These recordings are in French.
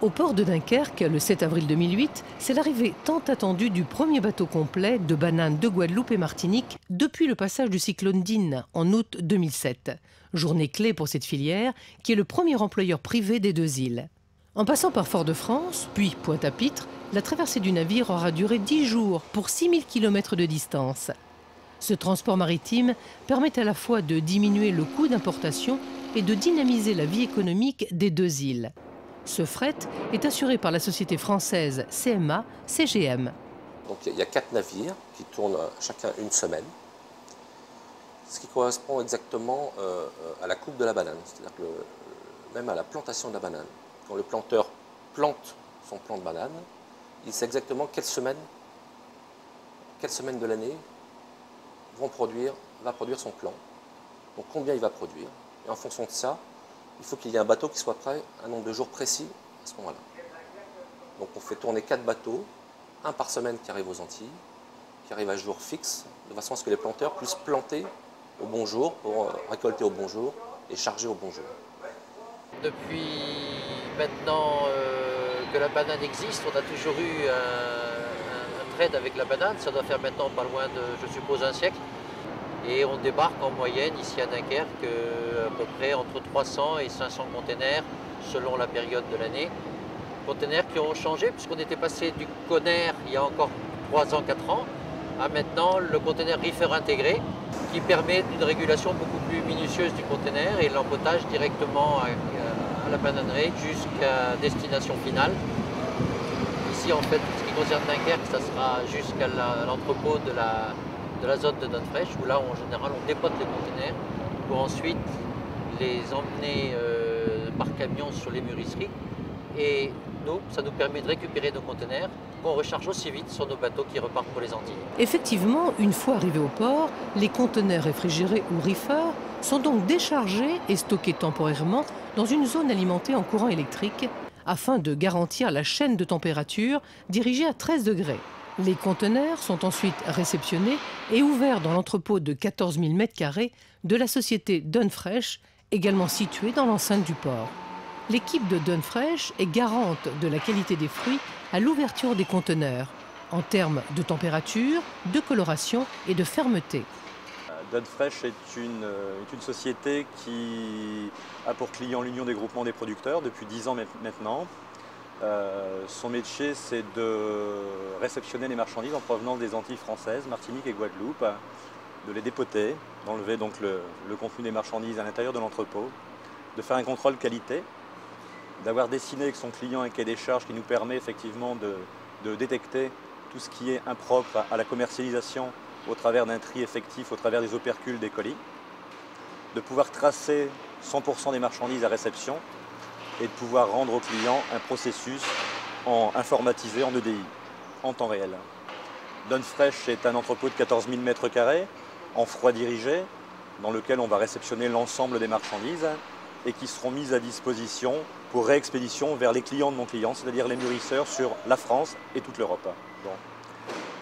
Au port de Dunkerque, le 7 avril 2008, c'est l'arrivée tant attendue du premier bateau complet de bananes de Guadeloupe et Martinique depuis le passage du cyclone Din en août 2007. Journée clé pour cette filière qui est le premier employeur privé des deux îles. En passant par Fort-de-France, puis Pointe-à-Pitre, la traversée du navire aura duré 10 jours pour 6000 km de distance. Ce transport maritime permet à la fois de diminuer le coût d'importation et de dynamiser la vie économique des deux îles. Ce fret est assuré par la société française CMA-CGM. Donc il y a 4 navires qui tournent chacun une semaine, ce qui correspond exactement à la coupe de la banane, c'est-à-dire que même à la plantation de la banane. Quand le planteur plante son plant de banane, il sait exactement quelle semaine de l'année va produire son plant, donc combien il va produire. Et en fonction de ça, il faut qu'il y ait un bateau qui soit prêt un nombre de jours précis à ce moment-là. Donc on fait tourner 4 bateaux, un par semaine qui arrive aux Antilles, qui arrive à jour fixe, de façon à ce que les planteurs puissent planter au bon jour, pour récolter au bon jour et charger au bon jour. Depuis maintenant que la banane existe, on a toujours eu un trade avec la banane, ça doit faire maintenant pas loin de, je suppose, un siècle. Et on débarque en moyenne ici à Dunkerque à peu près entre 300 et 500 containers selon la période de l'année. Containers qui ont changé puisqu'on était passé du container il y a encore 3 ans, 4 ans à maintenant le container reefer intégré qui permet une régulation beaucoup plus minutieuse du container et l'empotage directement à la bananerie jusqu'à destination finale. Ici en fait, ce qui concerne Dunkerque, ça sera jusqu'à l'entrepôt de la zone de Dunfresh, où là en général on dépote les containers pour ensuite les emmener par camion sur les mûrisseries. Et nous, ça nous permet de récupérer nos containers qu'on recharge aussi vite sur nos bateaux qui repartent pour les Antilles. Effectivement, une fois arrivés au port, les conteneurs réfrigérés ou reefer sont donc déchargés et stockés temporairement dans une zone alimentée en courant électrique afin de garantir la chaîne de température dirigée à 13 degrés. Les conteneurs sont ensuite réceptionnés et ouverts dans l'entrepôt de 14 000 m² de la société Dunfresh, également située dans l'enceinte du port. L'équipe de Dunfresh est garante de la qualité des fruits à l'ouverture des conteneurs, en termes de température, de coloration et de fermeté. Dunfresh est une société qui a pour client l'Union des groupements des producteurs depuis 10 ans maintenant. Son métier, c'est de réceptionner les marchandises en provenance des Antilles françaises, Martinique et Guadeloupe, de les dépoter, d'enlever donc le contenu des marchandises à l'intérieur de l'entrepôt, de faire un contrôle qualité, d'avoir dessiné avec son client un cahier des charges qui nous permet effectivement de détecter tout ce qui est impropre à la commercialisation au travers d'un tri effectif, au travers des opercules des colis, de pouvoir tracer 100% des marchandises à réception et de pouvoir rendre au client un processus informatisé en EDI, en temps réel. Dunfresh est un entrepôt de 14 000 m² en froid dirigé, dans lequel on va réceptionner l'ensemble des marchandises et qui seront mises à disposition pour réexpédition vers les clients de mon client, c'est-à-dire les mûrisseurs sur la France et toute l'Europe.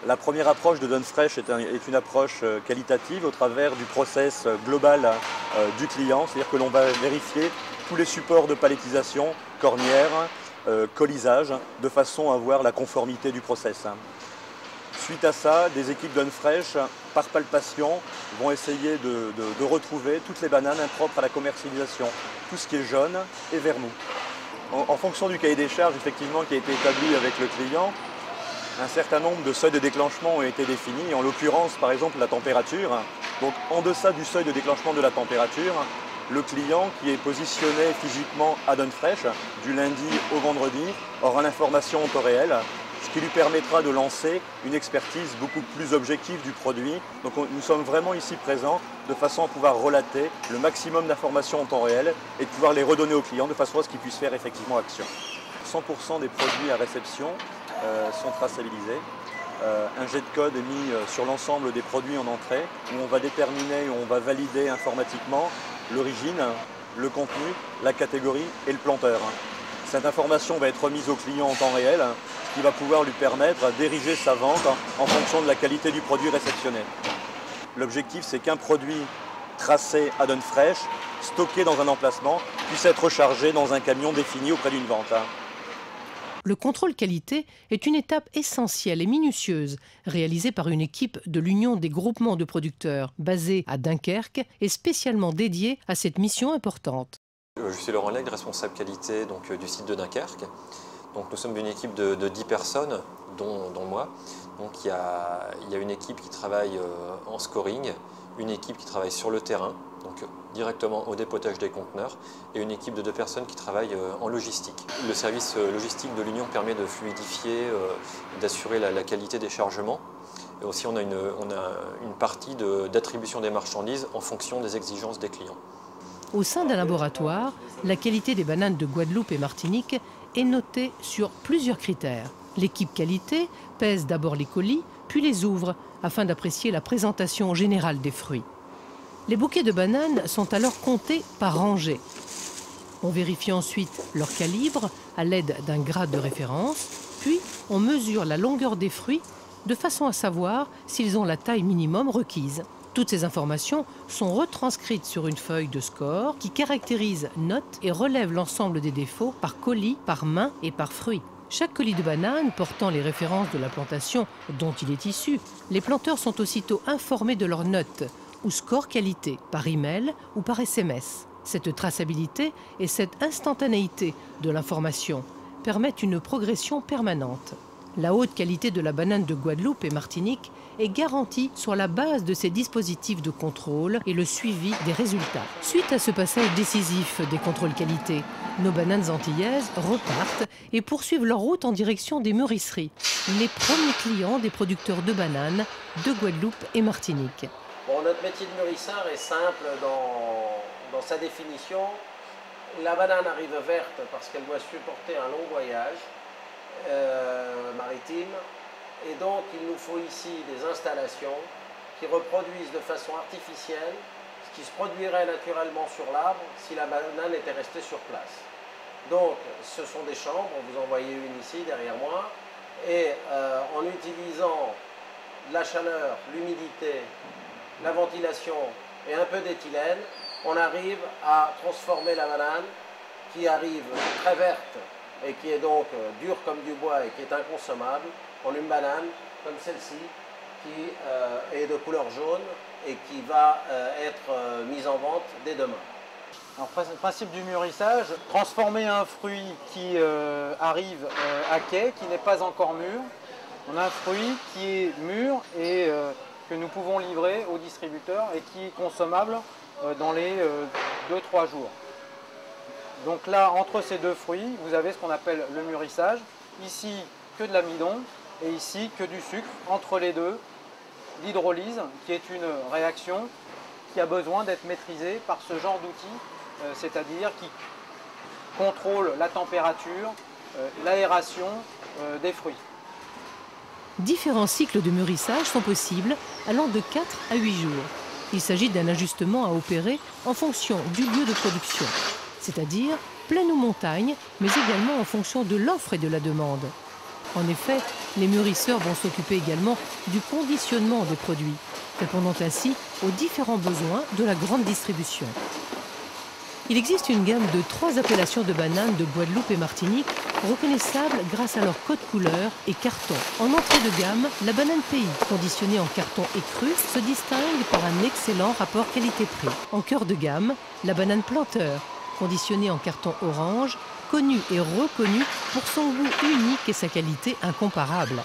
La première approche de Dunfresh est une approche qualitative au travers du process global du client, c'est-à-dire que l'on va vérifier tous les supports de palettisation, cornière, colisage, de façon à voir la conformité du process. Suite à ça, des équipes Dunfresh, par palpation, vont essayer de retrouver toutes les bananes impropres à la commercialisation, tout ce qui est jaune et vermouth. En fonction du cahier des charges effectivement qui a été établi avec le client, un certain nombre de seuils de déclenchement ont été définis, en l'occurrence par exemple la température. Donc en deçà du seuil de déclenchement de la température, le client qui est positionné physiquement à Dunfresh du lundi au vendredi aura l'information en temps réel, ce qui lui permettra de lancer une expertise beaucoup plus objective du produit. Donc nous sommes vraiment ici présents de façon à pouvoir relater le maximum d'informations en temps réel et de pouvoir les redonner au client de façon à ce qu'il puisse faire effectivement action. 100% des produits à réception sont traçabilisés. Un jet de code est mis sur l'ensemble des produits en entrée où on va déterminer, où on va valider informatiquement l'origine, le contenu, la catégorie et le planteur. Cette information va être remise au client en temps réel, ce qui va pouvoir lui permettre d'ériger sa vente en fonction de la qualité du produit réceptionné. L'objectif, c'est qu'un produit tracé à Dunfresh, stocké dans un emplacement, puisse être rechargé dans un camion défini auprès d'une vente. Le contrôle qualité est une étape essentielle et minutieuse réalisée par une équipe de l'Union des groupements de producteurs basée à Dunkerque et spécialement dédiée à cette mission importante. Je suis Laurent Legge, responsable qualité du site de Dunkerque. Donc, nous sommes une équipe de 10 personnes, dont moi. Donc, il y a une équipe qui travaille en scoring, une équipe qui travaille sur le terrain, donc directement au dépotage des conteneurs, et une équipe de 2 personnes qui travaillent en logistique. Le service logistique de l'Union permet de fluidifier, d'assurer la qualité des chargements. Et aussi, on a une partie d'attribution des marchandises en fonction des exigences des clients. Au sein d'un laboratoire, la qualité des bananes de Guadeloupe et Martinique est notée sur plusieurs critères. L'équipe qualité pèse d'abord les colis, puis les ouvre, afin d'apprécier la présentation générale des fruits. Les bouquets de bananes sont alors comptés par rangée. On vérifie ensuite leur calibre à l'aide d'un grade de référence, puis on mesure la longueur des fruits de façon à savoir s'ils ont la taille minimum requise. Toutes ces informations sont retranscrites sur une feuille de score qui caractérise, note et relève l'ensemble des défauts par colis, par main et par fruit. Chaque colis de banane portant les références de la plantation dont il est issu, les planteurs sont aussitôt informés de leur note ou score qualité, par email ou par SMS. Cette traçabilité et cette instantanéité de l'information permettent une progression permanente. La haute qualité de la banane de Guadeloupe et Martinique est garantie sur la base de ces dispositifs de contrôle et le suivi des résultats. Suite à ce passage décisif des contrôles qualité, nos bananes antillaises repartent et poursuivent leur route en direction des mûrisseries, les premiers clients des producteurs de bananes de Guadeloupe et Martinique. Bon, notre métier de mûrisseur est simple dans sa définition. La banane arrive verte parce qu'elle doit supporter un long voyage maritime, et donc il nous faut ici des installations qui reproduisent de façon artificielle ce qui se produirait naturellement sur l'arbre si la banane était restée sur place. Donc ce sont des chambres, vous en voyez une ici derrière moi, et en utilisant la chaleur, l'humidité, la ventilation et un peu d'éthylène, on arrive à transformer la banane qui arrive très verte et qui est donc dure comme du bois et qui est inconsommable, en une banane comme celle-ci qui est de couleur jaune et qui va être mise en vente dès demain. Alors, le principe du mûrissage, transformer un fruit qui arrive à quai, qui n'est pas encore mûr. On a un fruit qui est mûr et que nous pouvons livrer aux distributeurs et qui est consommable dans les 2-3 jours. Donc là, entre ces deux fruits, vous avez ce qu'on appelle le mûrissage. Ici, que de l'amidon et ici, que du sucre. Entre les deux, l'hydrolyse, qui est une réaction qui a besoin d'être maîtrisée par ce genre d'outil, c'est-à-dire qui contrôle la température, l'aération des fruits. Différents cycles de mûrissage sont possibles, allant de 4 à 8 jours. Il s'agit d'un ajustement à opérer en fonction du lieu de production, c'est-à-dire plaine ou montagne, mais également en fonction de l'offre et de la demande. En effet, les mûrisseurs vont s'occuper également du conditionnement des produits, répondant ainsi aux différents besoins de la grande distribution. Il existe une gamme de 3 appellations de bananes de Guadeloupe et Martinique, reconnaissables grâce à leur code couleur et carton. En entrée de gamme, la banane pays, conditionnée en carton écru, se distingue par un excellent rapport qualité-prix. En cœur de gamme, la banane planteur, conditionnée en carton orange, connue et reconnue pour son goût unique et sa qualité incomparable.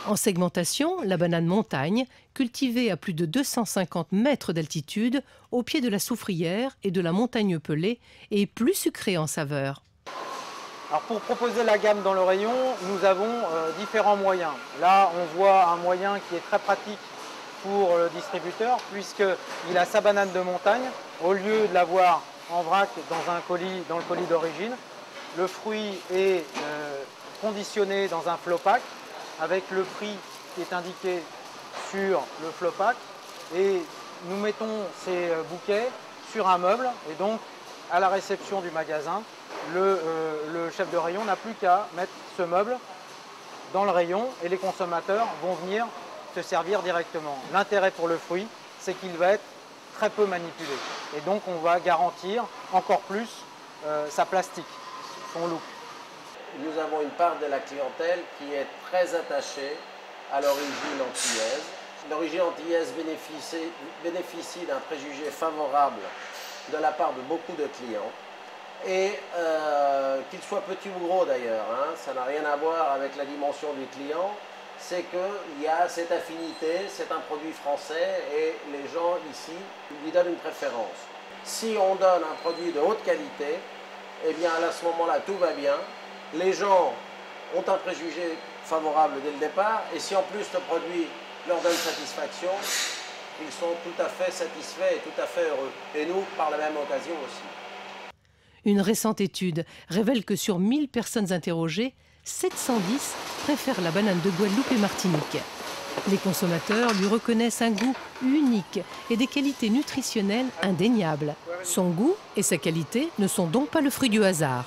En segmentation, la banane montagne, cultivée à plus de 250 mètres d'altitude, au pied de la soufrière et de la montagne pelée, est plus sucrée en saveur. Alors pour proposer la gamme dans le rayon, nous avons différents moyens. Là, on voit un moyen qui est très pratique pour le distributeur, puisqu'il a sa banane de montagne. Au lieu de l'avoir en vrac dans le colis d'origine, le fruit est conditionné dans un flow-pack, avec le prix qui est indiqué sur le flow-pack, et nous mettons ces bouquets sur un meuble, et donc à la réception du magasin, le chef de rayon n'a plus qu'à mettre ce meuble dans le rayon et les consommateurs vont venir se servir directement. L'intérêt pour le fruit, c'est qu'il va être très peu manipulé, et donc on va garantir encore plus sa plastique, son look. nous avons une part de la clientèle qui est très attachée à l'origine antillaise. L'origine antillaise bénéficie d'un préjugé favorable de la part de beaucoup de clients. Et qu'il soit petit ou gros d'ailleurs, hein, ça n'a rien à voir avec la dimension du client, c'est qu'il y a cette affinité, c'est un produit français et les gens ici lui donnent une préférence. Si on donne un produit de haute qualité, eh bien à ce moment-là tout va bien, les gens ont un préjugé favorable dès le départ et si en plus le produit leur donne satisfaction, ils sont tout à fait satisfaits et tout à fait heureux. Et nous, par la même occasion aussi. Une récente étude révèle que sur 1000 personnes interrogées, 710 préfèrent la banane de Guadeloupe et Martinique. Les consommateurs lui reconnaissent un goût unique et des qualités nutritionnelles indéniables. Son goût et sa qualité ne sont donc pas le fruit du hasard.